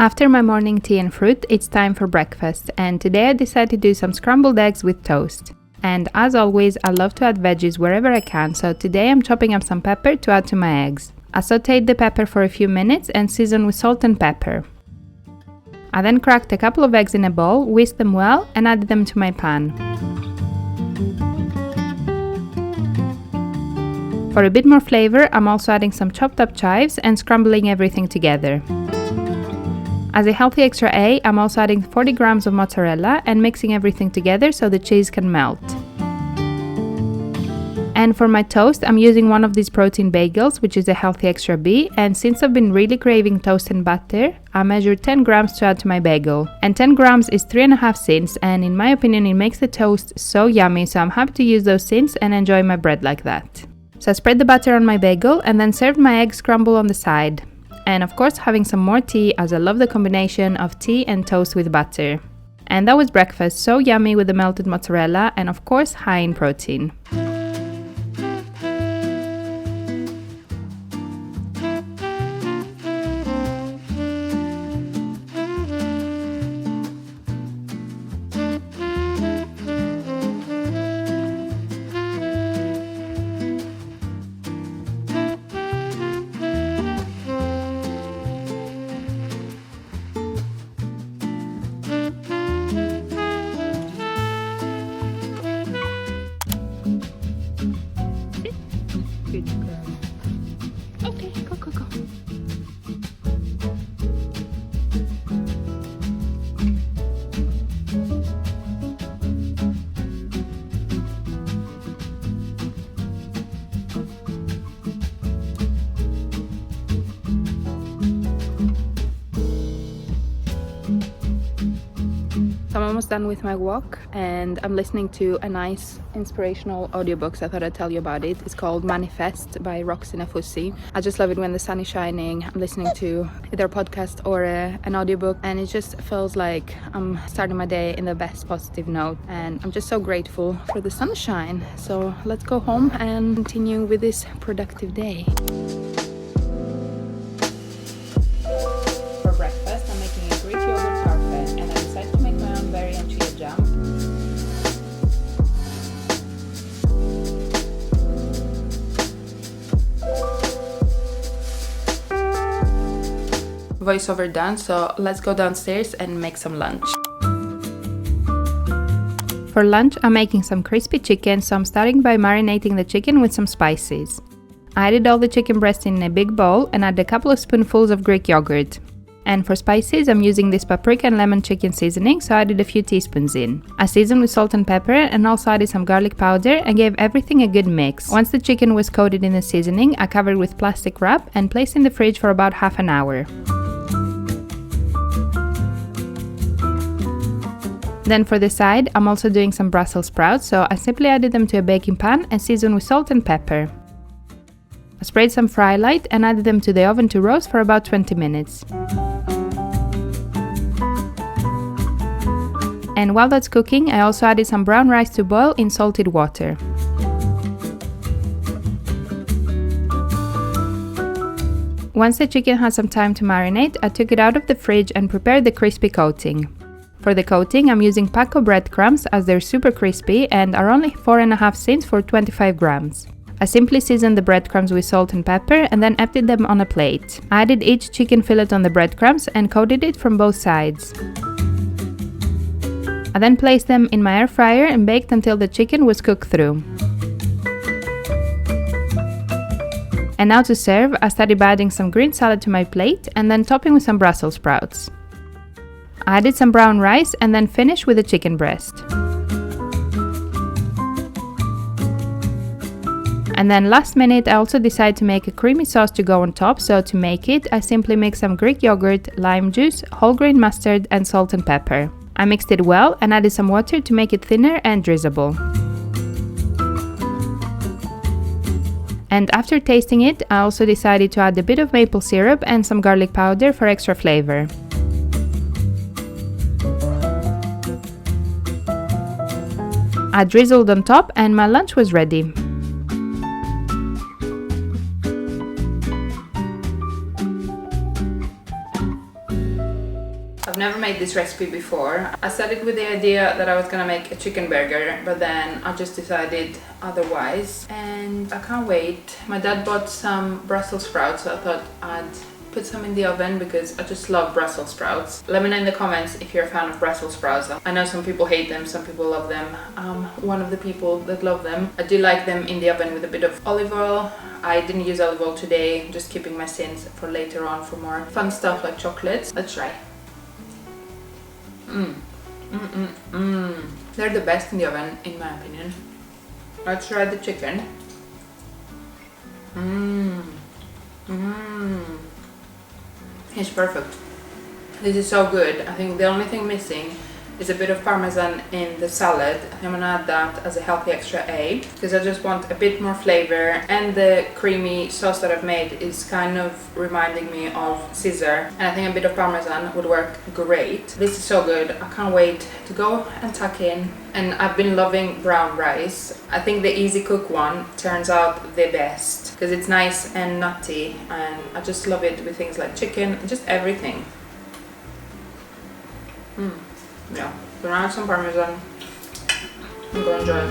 After my morning tea and fruit, it's time for breakfast, and today I decided to do some scrambled eggs with toast. And as always, I love to add veggies wherever I can, so today I'm chopping up some pepper to add to my eggs. I sauteed the pepper for a few minutes and seasoned with salt and pepper. I then cracked a couple of eggs in a bowl, whisked them well, and added them to my pan. For a bit more flavor, I'm also adding some chopped up chives and scrambling everything together. As a healthy extra A, I'm also adding 40 grams of mozzarella and mixing everything together so the cheese can melt. And for my toast, I'm using one of these protein bagels, which is a healthy extra B, and since I've been really craving toast and butter, I measured 10 grams to add to my bagel. And 10 grams is 3.5 cents, and in my opinion it makes the toast so yummy, so I'm happy to use those cents and enjoy my bread like that. So I spread the butter on my bagel and then served my egg scramble on the side. And of course having some more tea, as I love the combination of tea and toast with butter. And that was breakfast, so yummy with the melted mozzarella and of course high in protein. Good girl. Okay, go. So I'm almost done with my walk and I'm listening to a nice inspirational audiobook, so I thought I'd tell you about it. It's called Manifest by Roxy Nafousi. I just love it when the sun is shining. I'm listening to either a podcast or an audiobook, and it just feels like I'm starting my day in the best positive note, and I'm just so grateful for the sunshine. So let's go home and continue with this productive day. For breakfast, I'm making a Greek yogurt parfait, and I decided to make my own berry and chia jam. Voiceover done, so let's go downstairs and make some lunch. For lunch, I'm making some crispy chicken, so I'm starting by marinating the chicken with some spices. I added all the chicken breast in a big bowl and added a couple of spoonfuls of Greek yogurt. And for spices, I'm using this paprika and lemon chicken seasoning, so I added a few teaspoons in. I seasoned with salt and pepper and also added some garlic powder and gave everything a good mix. Once the chicken was coated in the seasoning, I covered with plastic wrap and placed in the fridge for about half an hour. Then for the side, I'm also doing some Brussels sprouts, so I simply added them to a baking pan and seasoned with salt and pepper. I sprayed some fry light and added them to the oven to roast for about 20 minutes. And while that's cooking, I also added some brown rice to boil in salted water. Once the chicken had some time to marinate, I took it out of the fridge and prepared the crispy coating. For the coating, I'm using Paco breadcrumbs as they're super crispy and are only 4.5 cents for 25 grams. I simply seasoned the breadcrumbs with salt and pepper and then emptied them on a plate. I added each chicken fillet on the breadcrumbs and coated it from both sides. I then placed them in my air fryer and baked until the chicken was cooked through. And now to serve, I started by adding some green salad to my plate and then topping with some Brussels sprouts. I added some brown rice and then finished with the chicken breast. And then last minute I also decided to make a creamy sauce to go on top, so to make it I simply mixed some Greek yogurt, lime juice, whole grain mustard and salt and pepper. I mixed it well and added some water to make it thinner and drizzable. And after tasting it, I also decided to add a bit of maple syrup and some garlic powder for extra flavor. I drizzled on top and my lunch was ready. made this recipe before. I started with the idea that I was gonna make a chicken burger, but then I just decided otherwise, and I can't wait. My dad bought some Brussels sprouts, so I thought I'd put some in the oven because I just love Brussels sprouts. Let me know in the comments if you're a fan of Brussels sprouts. I know some people hate them, some people love them. I'm one of the people that love them. I do like them in the oven with a bit of olive oil. I didn't use olive oil today, I'm just keeping my sins for later on for more fun stuff like chocolates. Let's try. They're the best in the oven, in my opinion. Let's try the chicken. It's perfect. This is so good. I think the only thing missing is a bit of parmesan in the salad. I'm gonna add that as a healthy extra A because I just want a bit more flavor, and the creamy sauce that I've made is kind of reminding me of Caesar, and I think a bit of parmesan would work great. This is so good. I can't wait to go and tuck in. And I've been loving brown rice. I think the easy cook one turns out the best because it's nice and nutty, and I just love it with things like chicken and just everything. Yeah, gonna add some parmesan. I'm gonna enjoy it.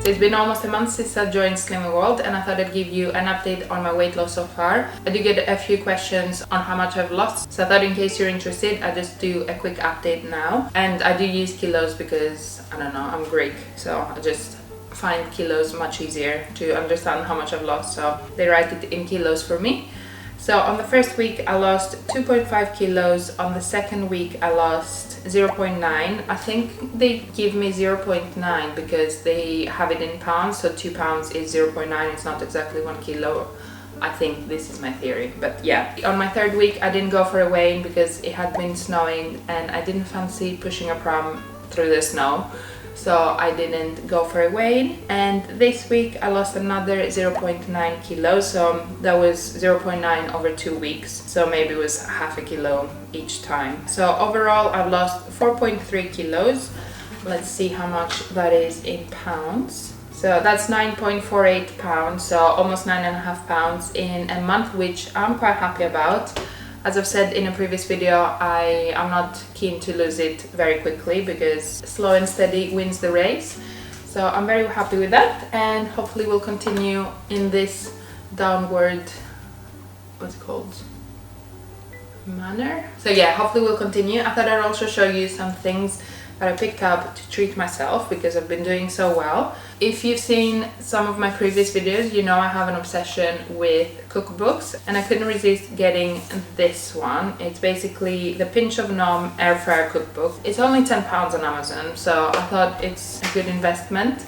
So it's been almost a month since I joined Slimming World, and I thought I'd give you an update on my weight loss so far. I do get a few questions on how much I've lost, so I thought in case you're interested, I just do a quick update now. And I do use kilos because, I don't know, I'm Greek, so I just find kilos much easier to understand how much I've lost, so they write it in kilos for me. So on the first week I lost 2.5 kilos, on the second week I lost 0.9. I think they give me 0.9 because they have it in pounds, so 2 pounds is 0.9, it's not exactly 1 kilo. I think this is my theory, but yeah. On my third week I didn't go for a weigh-in because it had been snowing and I didn't fancy pushing a pram through the snow, so I didn't go for a weigh-in. And this week I lost another 0.9 kilos, so that was 0.9 over 2 weeks, so maybe it was half a kilo each time. So overall I've lost 4.3 kilos. Let's see how much that is in pounds. So that's 9.48 pounds, so almost 9.5 pounds in a month, which I'm quite happy about. As I've said in a previous video, I am not keen to lose it very quickly because slow and steady wins the race. So I'm very happy with that, and hopefully we'll continue in this downward, what's it called, manner. So yeah, hopefully we'll continue. I thought I'd also show you some things that I picked up to treat myself because I've been doing so well. If you've seen some of my previous videos, you know I have an obsession with cookbooks, and I couldn't resist getting this one. It's basically the Pinch of Nom air fryer cookbook. It's only £10 on Amazon, so I thought it's a good investment,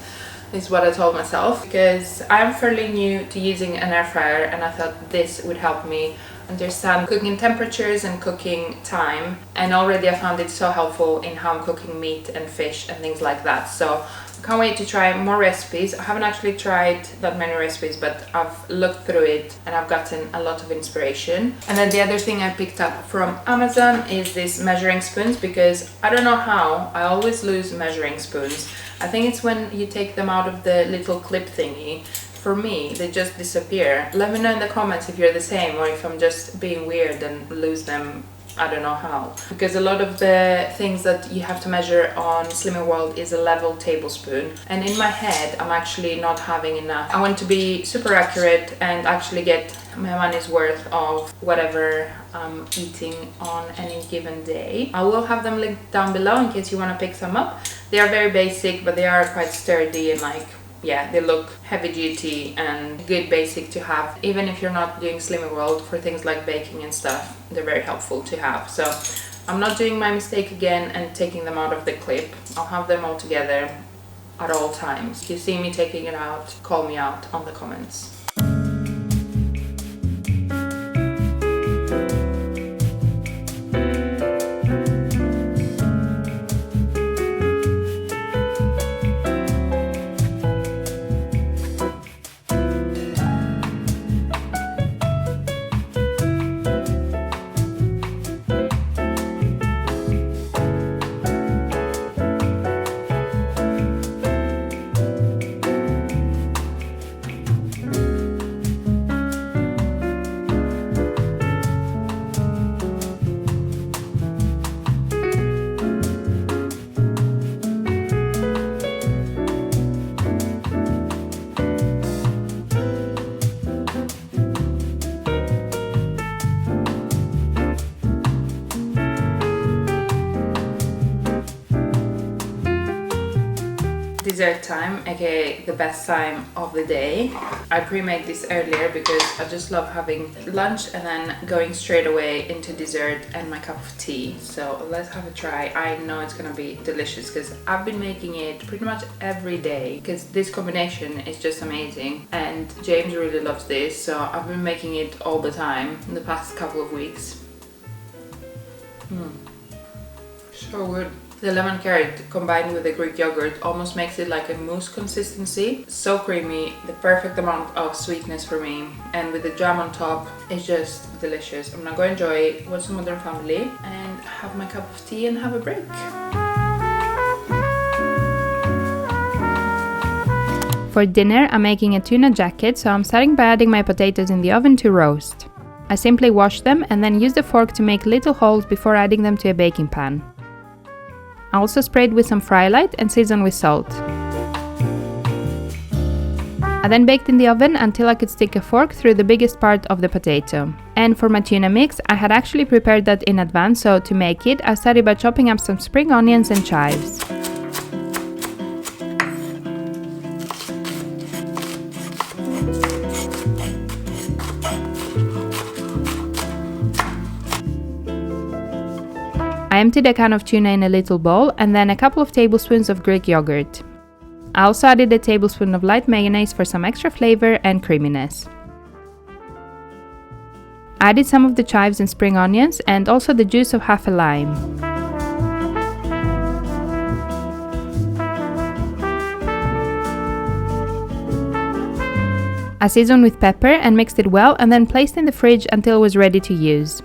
is what I told myself, because I'm fairly new to using an air fryer, and I thought this would help me understand cooking temperatures and cooking time, and already I found it so helpful in how I'm cooking meat and fish and things like that. So I can't wait to try more recipes. I haven't actually tried that many recipes, but I've looked through it and I've gotten a lot of inspiration. And then the other thing I picked up from Amazon is this measuring spoons, because I don't know how, I always lose measuring spoons. I think it's when you take them out of the little clip thingy. For me, they just disappear. Let me know in the comments if you're the same, or if I'm just being weird and lose them, I don't know how. Because a lot of the things that you have to measure on Slimming World is a level tablespoon, and in my head I'm actually not having enough. I want to be super accurate and actually get my money's worth of whatever I'm eating on any given day. I will have them linked down below in case you want to pick some up. They are very basic, but they are quite sturdy and like, yeah, they look heavy duty and good basic to have. Even if you're not doing Slimming World, for things like baking and stuff, they're very helpful to have. So I'm not doing my mistake again and taking them out of the clip. I'll have them all together at all times. If you see me taking it out, call me out on the comments. dessert time, aka the best time of the day. I pre-made this earlier because I just love having lunch and then going straight away into dessert and my cup of tea. So let's have a try. I know it's gonna be delicious because I've been making it pretty much every day because this combination is just amazing and James really loves this, so I've been making it all the time in the past couple of weeks. So good. The lemon carrot combined with the Greek yogurt almost makes it like a mousse consistency. So creamy, the perfect amount of sweetness for me. And with the jam on top, it's just delicious. I'm gonna go enjoy, watch the Modern Family and have my cup of tea and have a break. For dinner, I'm making a tuna jacket, so I'm starting by adding my potatoes in the oven to roast. I simply wash them and then use the fork to make little holes before adding them to a baking pan. I also sprayed with some fry light and seasoned with salt. I then baked in the oven until I could stick a fork through the biggest part of the potato. And for my tuna mix, I had actually prepared that in advance, so to make it, I started by chopping up some spring onions and chives. I emptied a can of tuna in a little bowl and then a couple of tablespoons of Greek yogurt. I also added a tablespoon of light mayonnaise for some extra flavor and creaminess. I added some of the chives and spring onions and also the juice of half a lime. I seasoned with pepper and mixed it well and then placed in the fridge until it was ready to use.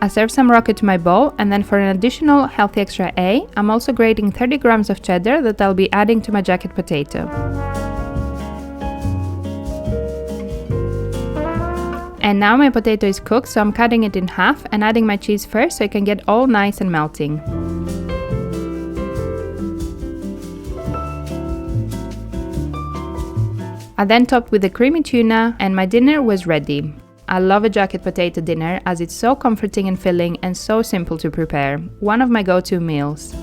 I served some rocket to my bowl, and then for an additional healthy extra A, I'm also grating 30 grams of cheddar that I'll be adding to my jacket potato. And now my potato is cooked, so I'm cutting it in half and adding my cheese first so it can get all nice and melting. I then topped with the creamy tuna and my dinner was ready. I love a jacket potato dinner as it's so comforting and filling and so simple to prepare. One of my go-to meals.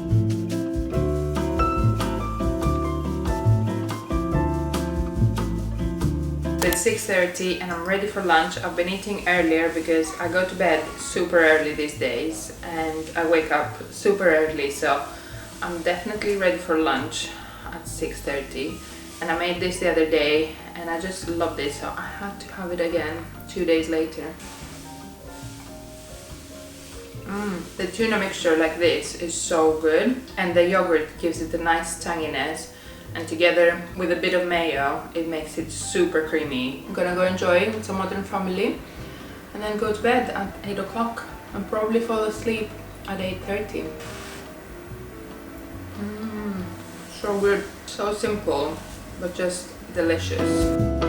It's 6:30 and I'm ready for lunch. I've been eating earlier because I go to bed super early these days and I wake up super early, so I'm definitely ready for lunch at 6:30. And I made this the other day and I just love this, so I had to have it again 2 days later. The tuna mixture like this is so good and the yogurt gives it a nice tanginess, and together with a bit of mayo it makes it super creamy. I'm gonna go enjoy with some Modern Family and then go to bed at 8 o'clock and probably fall asleep at 8:30. So good, so simple but just delicious.